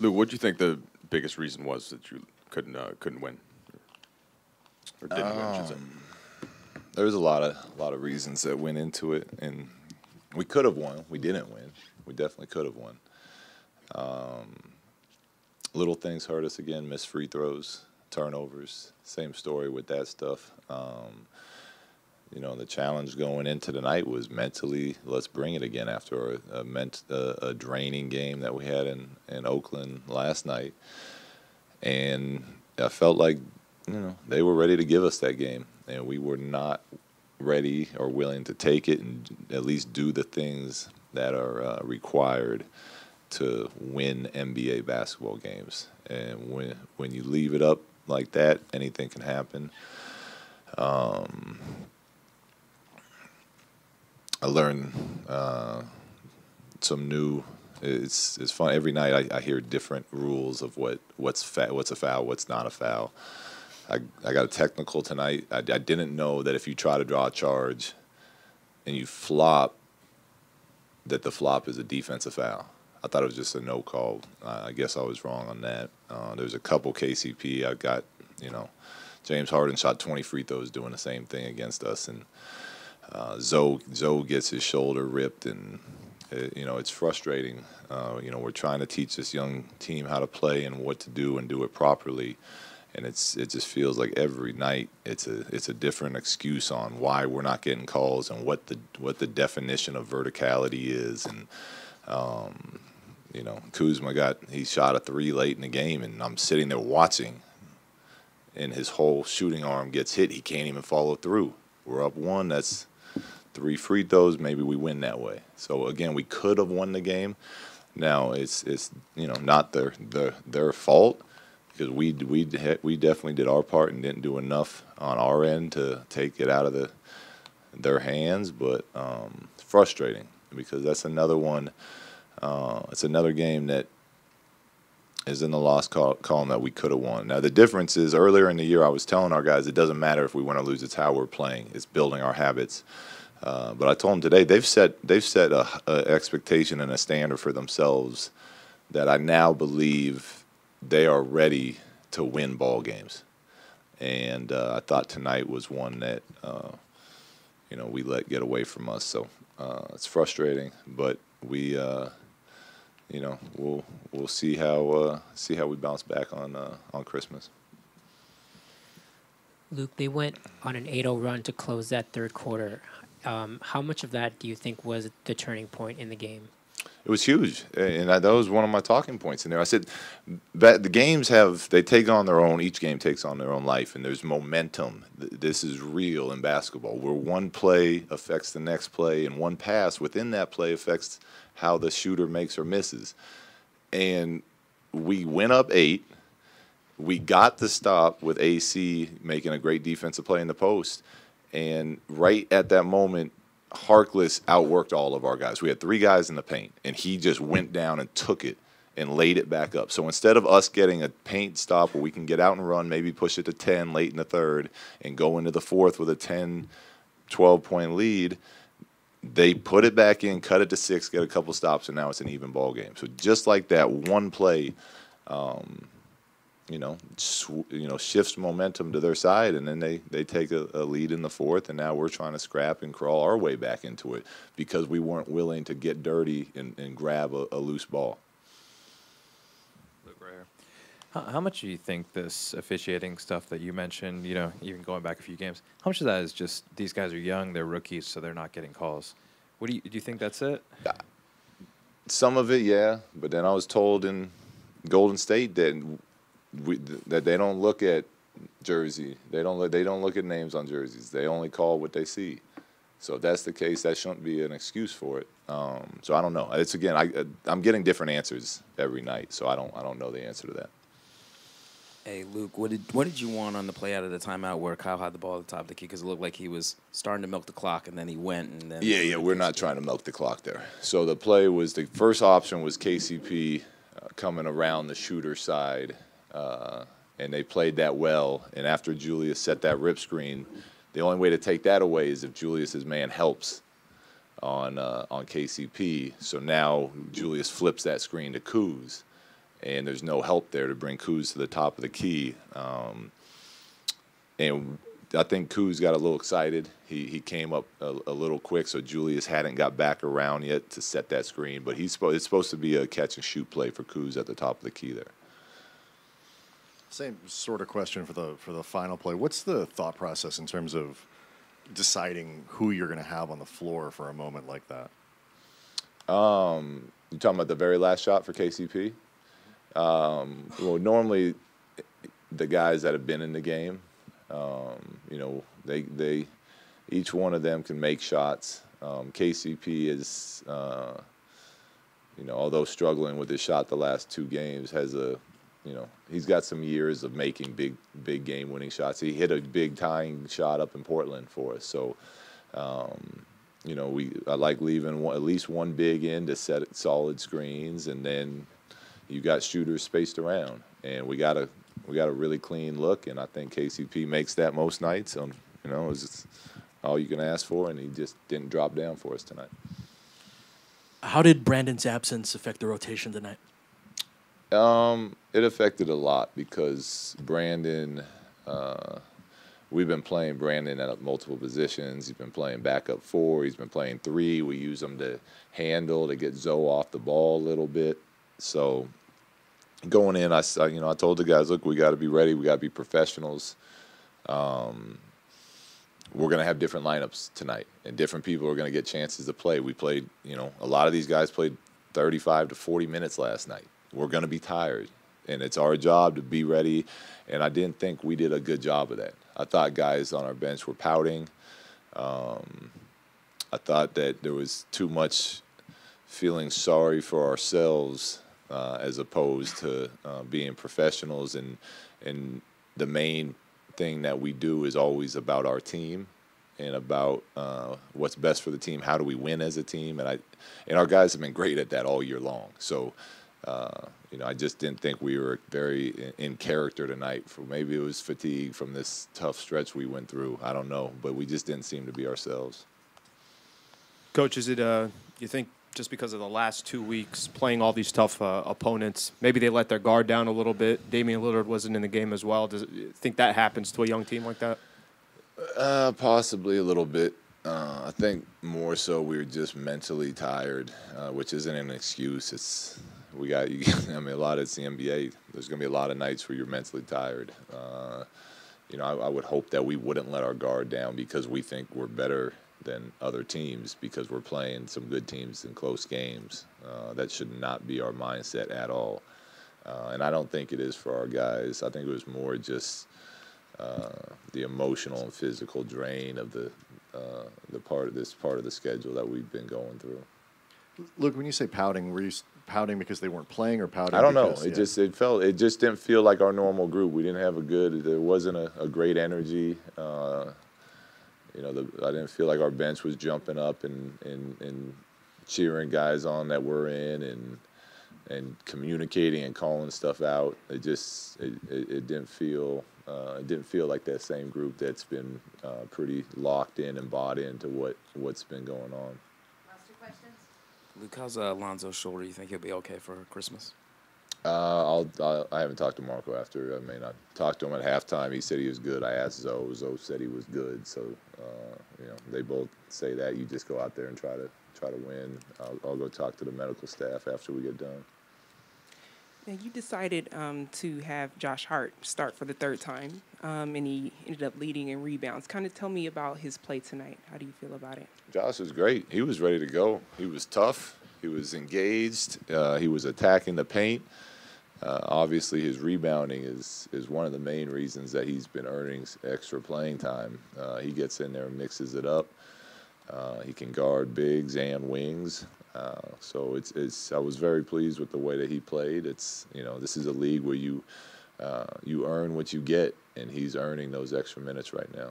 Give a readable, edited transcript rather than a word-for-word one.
Lou, what do you think the biggest reason was that you couldn't win or didn't win? I should say. There was a lot of reasons that went into it, and we could have won. We didn't win. We definitely could have won. Little things hurt us again. Missed free throws, turnovers. Same story with that stuff. The challenge going into the night was mentally, let's bring it again after a draining game that we had in Oakland last night. And I felt like, they were ready to give us that game, and we were not ready or willing to take it and at least do the things that are required to win NBA basketball games. And when you leave it up like that, anything can happen. I learned some new. It's fun every night. I hear different rules of what's a foul, what's not a foul. I got a technical tonight. I didn't know that if you try to draw a charge and you flop, that the flop is a defensive foul. I thought it was just a no call. I guess I was wrong on that. There's a couple KCP. I got, James Harden shot 20 free throws doing the same thing against us, and Zoe gets his shoulder ripped, and it's frustrating. We're trying to teach this young team how to play and what to do and do it properly, and it just feels like every night it's a different excuse on why we're not getting calls and what the definition of verticality is. And Kuzma he shot a 3 late in the game, and I'm sitting there watching, and his whole shooting arm gets hit. He can't even follow through. We're up 1. That's 3 free throws. Maybe we win that way. So again, we could have won the game. Now it's not their fault, because we definitely did our part and didn't do enough on our end to take it out of their hands. But it's frustrating, because that's another one. It's another game that is in the loss column that we could have won. Now, the difference is, earlier in the year I was telling our guys it doesn't matter if we win or lose, it's how we're playing. It's building our habits. But I told them today they've set a expectation and a standard for themselves that I now believe they are ready to win ball games. And I thought tonight was one that we let get away from us. So it's frustrating, but we'll see how we bounce back on Christmas. Luke, they went on an 8-0 run to close that third quarter. How much of that do you think was the turning point in the game? It was huge, and that was one of my talking points in there. I said that the games they take on their own. Each game takes on their own life, and there's momentum. This is real in basketball, where one play affects the next play, and one pass within that play affects how the shooter makes or misses. And we went up 8. We got the stop with AC making a great defensive play in the post, and right at that moment, Harkless outworked all of our guys. We had 3 guys in the paint, and he just went down and took it and laid it back up. So instead of us getting a paint stop where we can get out and run, maybe push it to 10 late in the third and go into the fourth with a 10, 12-point lead, they put it back in, cut it to 6, get a couple stops, and now it's an even ball game. So just like that one play, shifts momentum to their side, and then they take a lead in the fourth, and now we're trying to scrap and crawl our way back into it because we weren't willing to get dirty and grab a loose ball. Look right here. How much do you think this officiating stuff that you mentioned, even going back a few games, how much of that is just these guys are young, they're rookies, so they're not getting calls? Do you think that's it? Some of it, yeah, but then I was told in Golden State that that they don't look at jersey. They don't look at names on jerseys. They only call what they see. So if that's the case, that shouldn't be an excuse for it. So I don't know. It's again, I'm getting different answers every night, so I don't know the answer to that. Hey, Luke, what did you want on the play out of the timeout where Kyle had the ball at the top of the key? Because it looked like he was starting to milk the clock, and then he went. And then Yeah, we're not trying to milk the clock there. So the play was, the first option was KCP coming around the shooter side, and they played that well. And after Julius set that rip screen, the only way to take that away is if Julius's man helps on KCP. So now Julius flips that screen to Kuz. and there's no help there to bring Kuz to the top of the key. And I think Kuz got a little excited. He came up a little quick, so Julius hadn't got back around yet to set that screen. But it's supposed to be a catch and shoot play for Kuz at the top of the key there. Same sort of question for the final play. What's the thought process in terms of deciding who you're going to have on the floor for a moment like that? You talking about the very last shot for KCP? Well, normally the guys that have been in the game, they each one of them can make shots. KCP is, although struggling with his shot the last 2 games, he's got some years of making big game-winning shots. He hit a big tying shot up in Portland for us. So, I like leaving at least one big in to set solid screens, and then you got shooters spaced around. And we got a really clean look, and I think KCP makes that most nights. It's all you can ask for, and he just didn't drop down for us tonight. How did Brandon's absence affect the rotation tonight? It affected a lot because Brandon, we've been playing Brandon at multiple positions. He's been playing backup 4. He's been playing 3. We use him to handle, to get Zoe off the ball a little bit. So going in, I told the guys, look, we got to be ready. We got to be professionals. We're going to have different lineups tonight, and different people are going to get chances to play. We played, a lot of these guys played 35 to 40 minutes last night. We're going to be tired, and it's our job to be ready, and I didn't think we did a good job of that. I thought guys on our bench were pouting. I thought that there was too much feeling sorry for ourselves as opposed to being professionals, and the main thing that we do is always about our team and about what's best for the team. How do we win as a team? And our guys have been great at that all year long. So, I just didn't think we were very in character tonight. Maybe it was fatigue from this tough stretch we went through. I don't know, but we just didn't seem to be ourselves. Coach, is it you think just because of the last 2 weeks playing all these tough opponents, maybe they let their guard down a little bit? Damian Lillard wasn't in the game as well. Does you think that happens to a young team like that? Possibly a little bit. I think more so we're just mentally tired, which isn't an excuse. A lot of it's the NBA. There's going to be a lot of nights where you're mentally tired. I would hope that we wouldn't let our guard down because we think we're better than other teams because we're playing some good teams in close games. That should not be our mindset at all. And I don't think it is for our guys. I think it was more just the emotional and physical drain of this part of the schedule that we've been going through. Luke, when you say pouting, were you pouting because they weren't playing or pouting? I don't know. Because, It just didn't feel like our normal group. We didn't have there wasn't a great energy. I didn't feel like our bench was jumping up and cheering guys on that we're in and communicating and calling stuff out. It didn't feel like that same group that's been pretty locked in and bought into what's been going on. Last 2 questions. Luke, how's Alonzo's shoulder? You think he'll be okay for Christmas? I haven't talked to Marco after. I mean, I talked to him at halftime. He said he was good. I asked Zoe. Zoe said he was good. So, they both say that. You just go out there and try to win. I'll go talk to the medical staff after we get done. Now, you decided to have Josh Hart start for the 3rd time, and he ended up leading in rebounds. Kind of tell me about his play tonight. How do you feel about it? Josh was great. He was ready to go. He was tough. He was engaged. He was attacking the paint. Obviously, his rebounding is one of the main reasons that he's been earning extra playing time. He gets in there and mixes it up. He can guard bigs and wings. So I was very pleased with the way that he played. This is a league where you earn what you get, and he's earning those extra minutes right now.